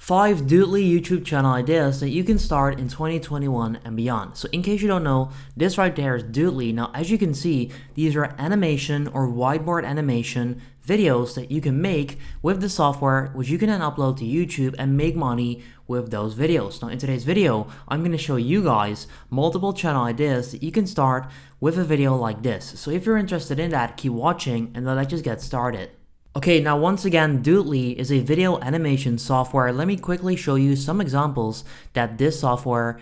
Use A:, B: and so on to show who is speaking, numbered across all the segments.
A: 5 Doodly YouTube channel ideas that you can start in 2021 and beyond. So in case you don't know, this right there is Doodly. Now as you can see, these are animation or whiteboard animation videos that you can make with the software, which you can then upload to YouTube and make money with those videos. Now in today's video, I'm going to show you guys multiple channel ideas that you can start with a video like this. So if you're interested in that, keep watching and let's just get started. Okay, now once again, Doodly is a video animation software. Let me quickly show you some examples that this software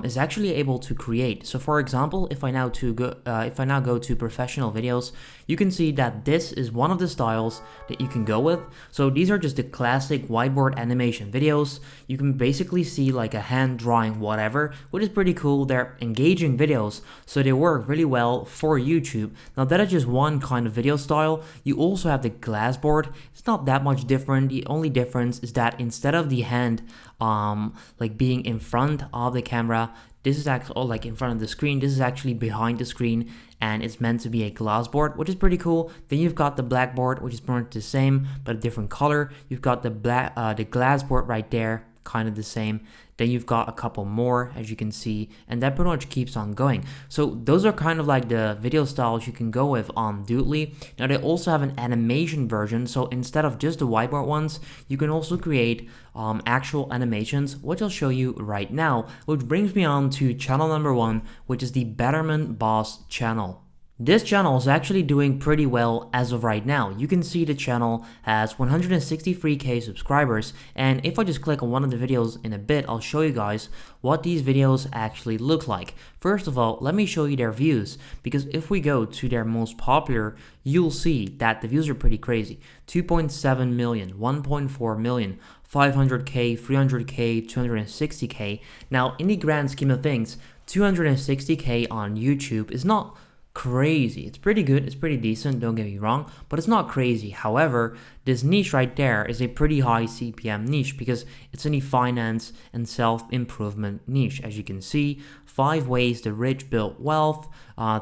A: is actually able to create. So for example, if I now go to professional videos, you can see that this is one of the styles that you can go with. So these are just the classic whiteboard animation videos. You can basically see like a hand drawing whatever, which is pretty cool. They're engaging videos, so they work really well for YouTube. Now that is just one kind of video style. You also have the glass board. It's not that much different. The only difference is that instead of the hand like being in front of the camera, this is actually like in front of the screen. This is actually behind the screen, and it's meant to be a glass board, which is pretty cool. Then you've got the blackboard, which is pretty much the same but a different color. You've got the glass board right there, kind of the same. Then you've got a couple more, as you can see, and that pretty much keeps on going. So those are kind of like the video styles you can go with on Doodly. Now they also have an animation version, so instead of just the whiteboard ones, you can also create actual animations, which I'll show you right now, which brings me on to channel number 1, which is the Betterment Boss channel. This channel is actually doing pretty well as of right now. You can see the channel has 163k subscribers, and if I just click on one of the videos in a bit, I'll show you guys what these videos actually look like. First of all, let me show you their views, because if we go to their most popular, you'll see that the views are pretty crazy. 2.7 million, 1.4 million, 500k, 300k, 260k. Now in the grand scheme of things, 260k on YouTube is not crazy. It's pretty good, it's pretty decent, don't get me wrong, but it's not crazy. However, this niche right there is a pretty high CPM niche because it's in the finance and self-improvement niche. As you can see, 5 ways the rich build wealth,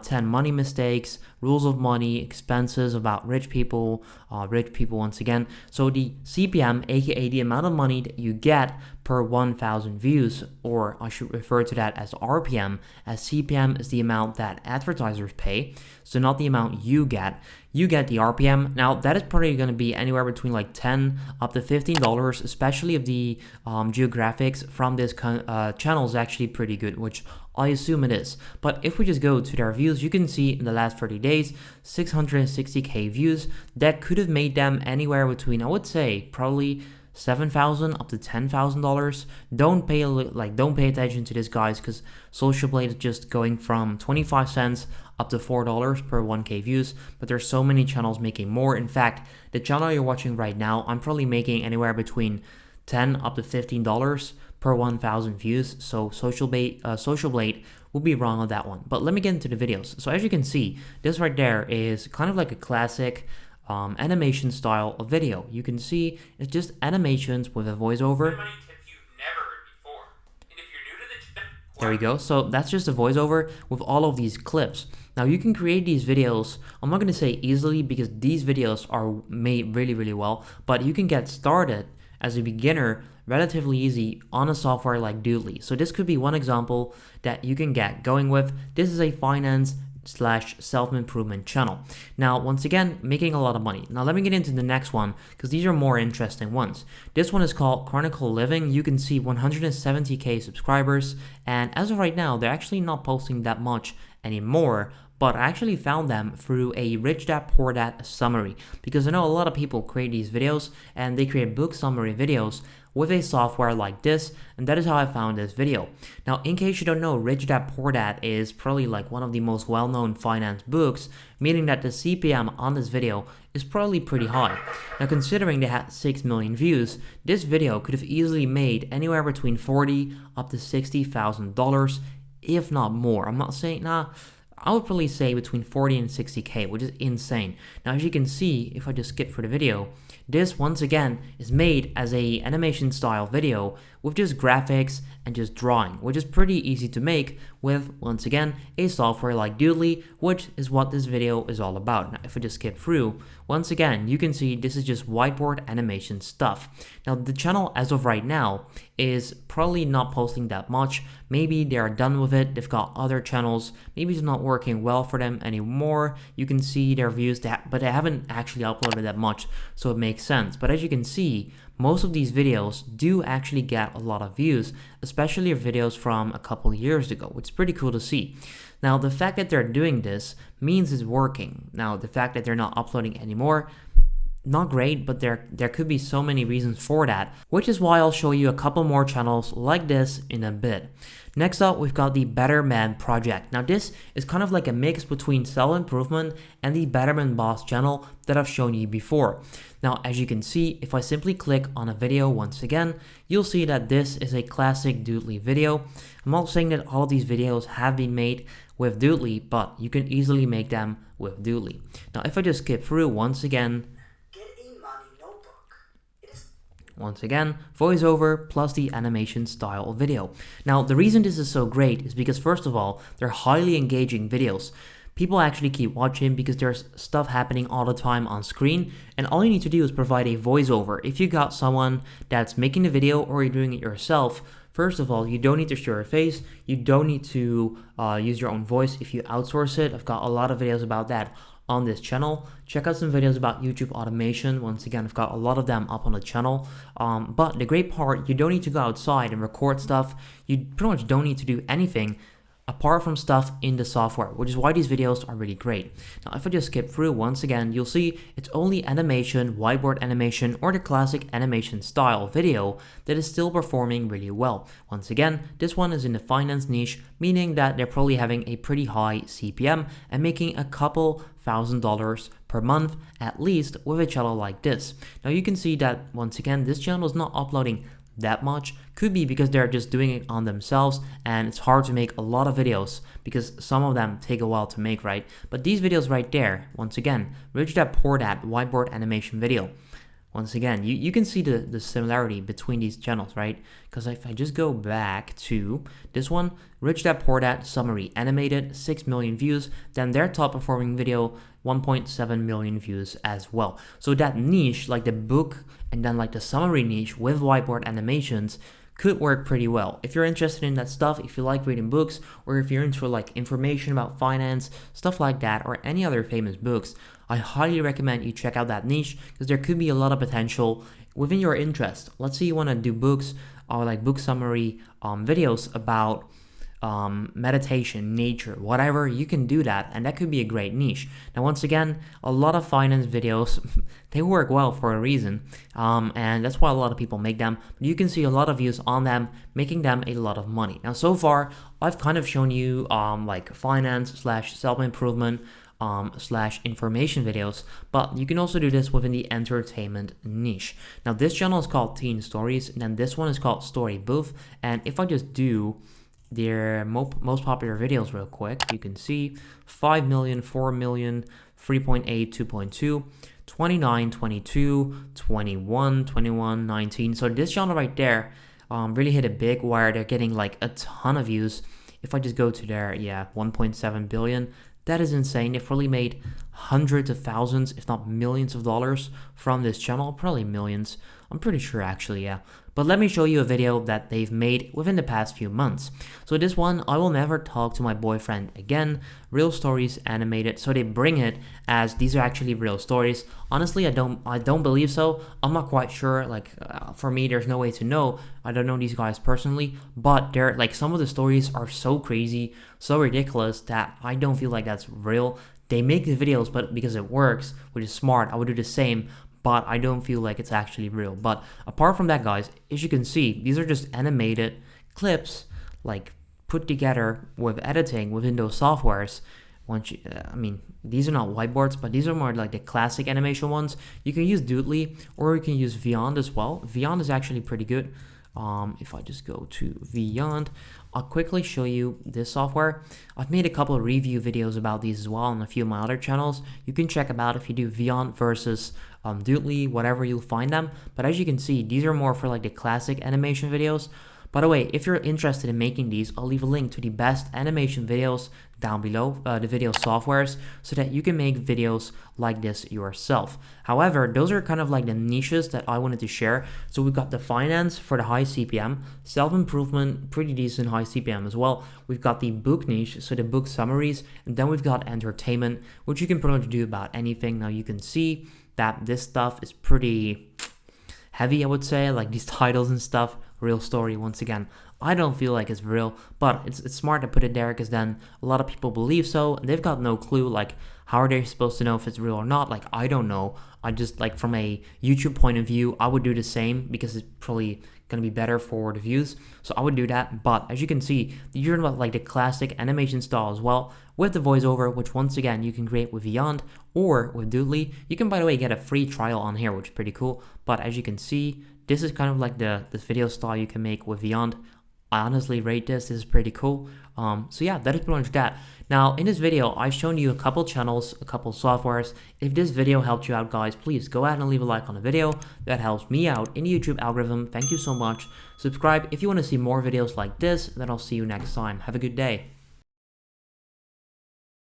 A: 10 money mistakes, rules of money, expenses about rich people once again. So the CPM, aka the amount of money that you get per 1,000 views, or I should refer to that as RPM, as CPM is the amount that advertisers pay, so not the amount you get. You get the RPM. Now that is probably going to be anywhere between like $10 up to $15, especially if the geographics from this channel is actually pretty good, which I assume it is. But if we just go to their views, you can see in the last 30 days, 660k views. That could have made them anywhere between, I would say, probably $7,000 up to $10,000. Don't pay attention to this, guys, because Social Blade is just going from 25 cents up to $4 per 1k views, but there's so many channels making more. In fact, the channel you're watching right now, I'm probably making anywhere between $10 up to $15 per 1,000 views. So Social Blade will be wrong on that one. But let me get into the videos. So as you can see, this right there is kind of like a classic animation style of video. You can see it's just animations with a voiceover. There we go. So that's just a voiceover with all of these clips. Now you can create these videos, I'm not going to say easily because these videos are made really, really well, but you can get started as a beginner relatively easy on a software like Doodly. So this could be one example that you can get going with. This is a finance / self-improvement channel. Now once again, making a lot of money. Now let me get into the next one because these are more interesting ones. This one is called Chronicle Living. You can see 170k subscribers, and as of right now they're actually not posting that much anymore, but I actually found them through a Rich Dad Poor Dad summary, because I know a lot of people create these videos and they create book summary videos with a software like this, and that is how I found this video. Now in case you don't know, Rich Dad Poor Dad is probably like one of the most well-known finance books, meaning that the CPM on this video is probably pretty high. Now considering they had 6 million views, this video could have easily made anywhere between $40,000 up to $60,000, if not more. I'm not saying, I would probably say between 40 and 60k, which is insane. Now as you can see, if I just skip for the video, this once again is made as a animation style video with just graphics and just drawing, which is pretty easy to make with, once again, a software like Doodly, which is what this video is all about. Now if I just skip through, once again, you can see this is just whiteboard animation stuff. Now the channel as of right now is probably not posting that much. Maybe they are done with it, they've got other channels, maybe it's not working well for them anymore. You can see their views, but they haven't actually uploaded that much, so it makes sense. But as you can see, most of these videos do actually get a lot of views, especially videos from a couple years ago, which is pretty cool to see. Now, the fact that they're doing this means it's working. Now, the fact that they're not uploading anymore, not great, but there could be so many reasons for that, which is why I'll show you a couple more channels like this in a bit. Next up, we've got the Betterment project. Now this is kind of like a mix between self-improvement and the Betterment Boss channel that I've shown you before. Now, as you can see, if I simply click on a video once again, you'll see that this is a classic Doodly video. I'm not saying that all of these videos have been made with Doodly, but you can easily make them with Doodly. Now, if I just skip through once again, once again, voiceover plus the animation style video. Now, the reason this is so great is because, first of all, they're highly engaging videos. People actually keep watching because there's stuff happening all the time on screen, and all you need to do is provide a voiceover. If you got someone that's making the video or you're doing it yourself, first of all, you don't need to show your face, you don't need to use your own voice if you outsource it. I've got a lot of videos about that on this channel. Check out some videos about YouTube automation. Once again, I've got a lot of them up on the channel. But the great part, you don't need to go outside and record stuff. You pretty much don't need to do anything apart from stuff in the software, which is why these videos are really great. Now, if I just skip through once again, you'll see it's only animation, whiteboard animation, or the classic animation style video that is still performing really well. Once again, this one is in the finance niche, meaning that they're probably having a pretty high CPM and making a couple $1,000s per month at least with a channel like this. Now you can see that once again, this channel is not uploading that much. Could be because they're just doing it on themselves and it's hard to make a lot of videos because some of them take a while to make, right? But these videos right there, once again, Rich Dad Poor Dad whiteboard animation video. Once again, you can see the similarity between these channels, right? Because if I just go back to this one, Rich Dad Poor Dad summary animated, 6 million views, then their top performing video, 1.7 million views as well. So that niche, like the book and then like the summary niche with whiteboard animations, could work pretty well. If you're interested in that stuff, if you like reading books, or if you're into like information about finance, stuff like that, or any other famous books, I highly recommend you check out that niche because there could be a lot of potential within your interest. Let's say you want to do books or like book summary videos about meditation, nature, whatever, you can do that, and that could be a great niche. Now, once again, a lot of finance videos, they work well for a reason, and that's why a lot of people make them. But you can see a lot of views on them, making them a lot of money. Now, so far, I've kind of shown you like finance slash self-improvement slash information videos, but you can also do this within the entertainment niche. Now, this channel is called Teen Stories, and then this one is called Story Booth. And if I just do their most popular videos real quick, you can see 5 million, 4 million, 3.8, 2.2, 29, 22, 21, 21, 19. So this channel right there really hit it big where they're getting like a ton of views. If I just go to their 1.7 billion, that is insane. They've probably made hundreds of thousands, if not millions of dollars from this channel, probably millions. I'm pretty sure actually, yeah. But let me show you a video that they've made within the past few months. So this one, I will never talk to my boyfriend again. Real stories animated. So they bring it as these are actually real stories. Honestly, I don't believe so. I'm not quite sure. Like for me, there's no way to know. I don't know these guys personally, but they're like some of the stories are so crazy, so ridiculous that I don't feel like that's real. They make the videos, but because it works, which is smart, I would do the same. But I don't feel like it's actually real. But apart from that, guys, as you can see, these are just animated clips, like put together with editing within those softwares. Once you, I mean, these are not whiteboards, but these are more like the classic animation ones. You can use Doodly, or you can use Vyond as well. Vyond is actually pretty good. If I just go to Vyond, I'll quickly show you this software. I've made a couple of review videos about these as well on a few of my other channels. You can check them out if you do Vyond versus Doodly, whatever, you'll find them. But as you can see, these are more for like the classic animation videos. By the way, if you're interested in making these, I'll leave a link to the best animation videos down below, the video softwares, so that you can make videos like this yourself. However, those are kind of like the niches that I wanted to share. So we've got the finance for the high CPM, self-improvement, pretty decent high CPM as well. We've got the book niche, so the book summaries, and then we've got entertainment, which you can pretty much do about anything. Now you can see that this stuff is pretty heavy, I would say, like these titles and stuff. Real story, once again, I don't feel like it's real, but it's smart to put it there, because then a lot of people believe so, and they've got no clue, like, how are they supposed to know if it's real or not? Like, I don't know. I just, like, from a YouTube point of view, I would do the same, because it's probably gonna be better for the views, so I would do that. But as you can see, you're about like the classic animation style as well, with the voiceover, which once again you can create with Vyond or with Doodly. You can, by the way, get a free trial on here, which is pretty cool. But as you can see, this is kind of like the video style you can make with Vyond. I honestly rate this. This is pretty cool. So yeah, that is pretty much that. Now, in this video, I've shown you a couple channels, a couple softwares. If this video helped you out, guys, please go ahead and leave a like on the video. That helps me out in the YouTube algorithm. Thank you so much. Subscribe if you want to see more videos like this. Then I'll see you next time. Have a good day.